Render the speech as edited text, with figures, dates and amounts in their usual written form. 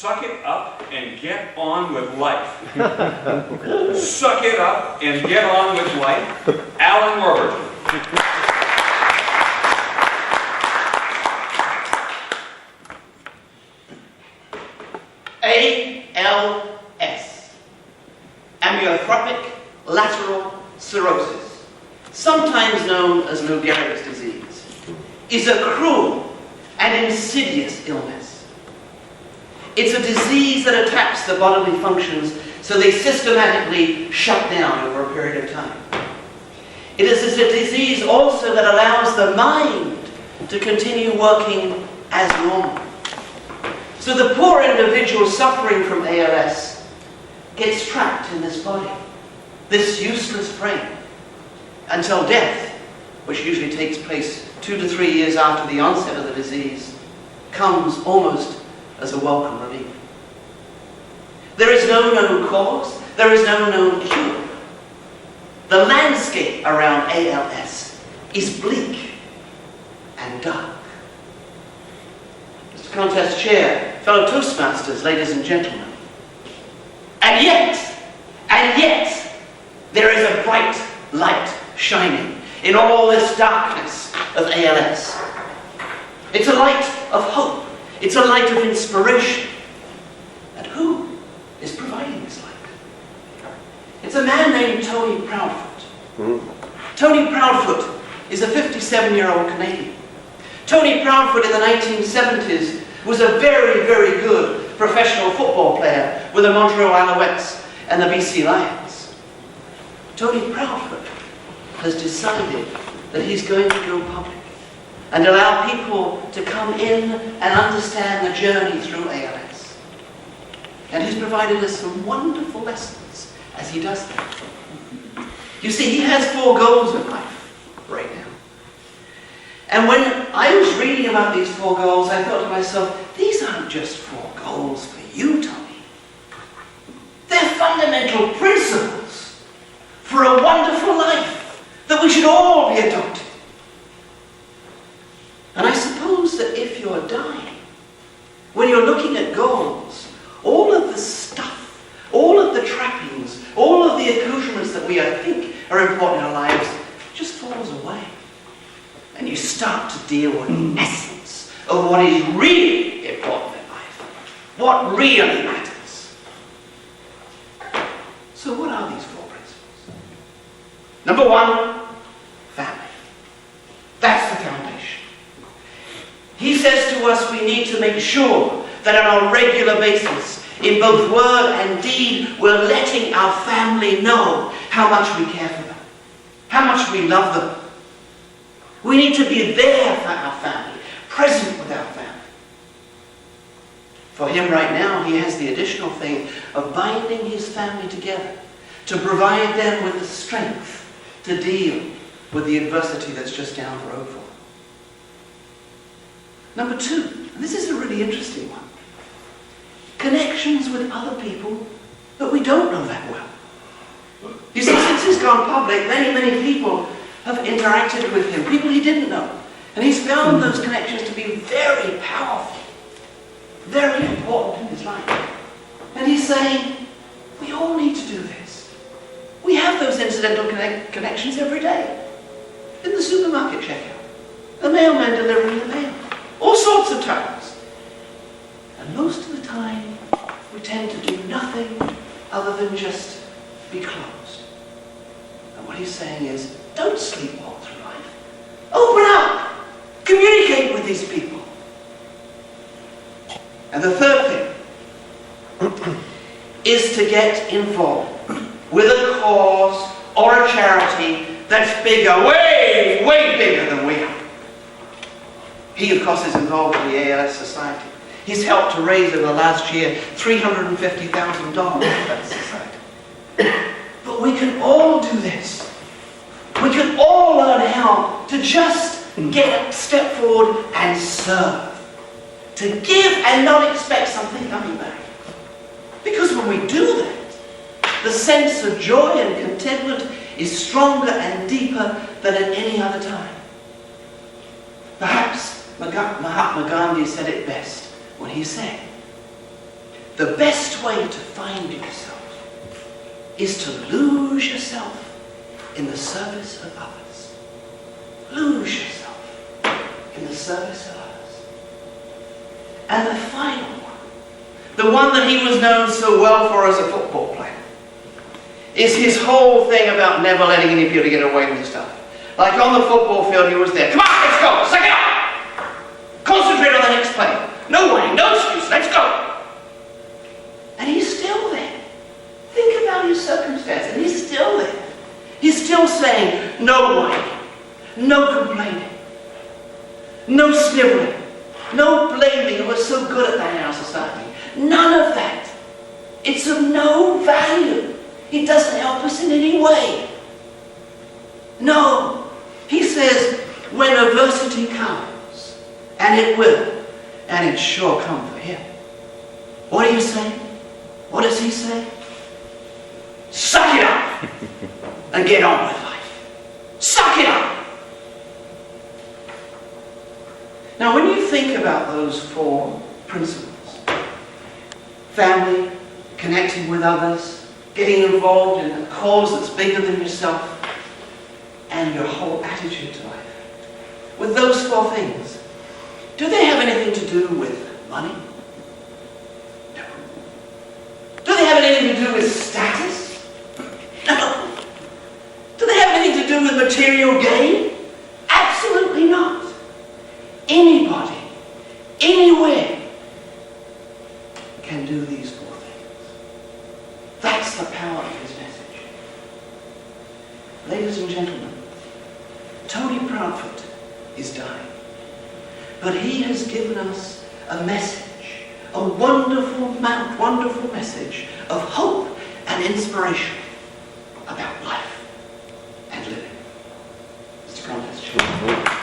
Suck it up and get on with life. Suck it up and get on with life. Alan Warburton. ALS, amyotrophic lateral sclerosis, sometimes known as Lou Gehrig's disease, is a cruel and insidious illness. It's a disease that attacks the bodily functions so they systematically shut down over a period of time. It is a disease also that allows the mind to continue working as normal. So the poor individual suffering from ALS gets trapped in this body, this useless frame, until death, which usually takes place 2 to 3 years after the onset of the disease, comes almost as a welcome relief. There is no known cause, there is no known cure. The landscape around ALS is bleak and dark. Mr. Contest Chair, fellow Toastmasters, ladies and gentlemen. And yet, there is a bright light shining in all this darkness of ALS. It's a light of hope. It's a light of inspiration. And who is providing this light? It's a man named Tony Proudfoot. Tony Proudfoot is a 57-year-old Canadian. Tony Proudfoot in the 1970s was a very, very good professional football player with the Montreal Alouettes and the BC Lions. Tony Proudfoot has decided that he's going to go public and allow people to come in and understand the journey through ALS. And he's provided us some wonderful lessons as he does that. You see, he has 4 goals in life right now. And when I was reading about these 4 goals, I thought to myself, these aren't just 4 goals for you, Tony. They're fundamental principles for a wonderful life that we should all be adopting. And I suppose that if you're dying, when you're looking at goals, all of the stuff, all of the trappings, all of the accoutrements that we think are important in our lives just falls away. And you start to deal with the essence of what is really important in life, what really matters. So what are these 4 principles? Number 1, family. That's the foundation. He says to us we need to make sure that on a regular basis, in both word and deed, we're letting our family know how much we care for them, how much we love them. We need to be there for our family, present with our family. For him right now, he has the additional thing of binding his family together to provide them with the strength to deal with the adversity that's just down the road for them. Number 2, and this is a really interesting one, connections with other people that we don't know that well. You see, since he's gone public, many, many people have interacted with him, people he didn't know. And he's found those connections to be very powerful, very important in his life. And he's saying, we all need to do this. We have those incidental connections every day. In the supermarket checkout, the mailman delivering the mail, all sorts of times. And most of the time, we tend to do nothing other than just be closed. And what he's saying is, don't sleepwalk through life. Open up. Communicate with these people. And the third thing is to get involved with a cause or a charity that's bigger, way, way bigger than we are. He, of course, is involved in the ALS Society. He's helped to raise over the last year $350,000 for that society. But we can all do this. We can all learn how to just step forward and serve. To give and not expect something coming back. Because when we do that, the sense of joy and contentment is stronger and deeper than at any other time. Perhaps Mahatma Gandhi said it best when he said, the best way to find yourself is to lose yourself in the service of others. Lose yourself in the service of others. And the final one, the one that he was known so well for as a football player, is his whole thing about never letting anybody get away with stuff. Like on the football field, he was there. Come on, let's go. Suck it up. Concentrate on the next play. No worrying, no excuse. Let's go. And he's still there. Think about his circumstance, and he's still there. He's still saying, no whining, no complaining, no sniveling, no blaming who was so good at that in our society. None of that. It's of no value. It doesn't help us in any way. No. He says, when adversity comes, and it will, and it sure come for him. What do you say? What does he say? Suck it up and get on with life. Suck it up. Now, when you think about those four principles, family, connecting with others, getting involved in a cause that's bigger than yourself, and your whole attitude to life, with those four things, do they have anything to do with money? No. Do they have anything to do with status? No. Do they have anything to do with material gain? Absolutely not. Anybody, anywhere, can do these four things. That's the power of his message. Ladies and gentlemen, Tony Proudfoot is dying. But he has given us a message, a wonderful message of hope and inspiration about life and living. Mr. Proudfoot.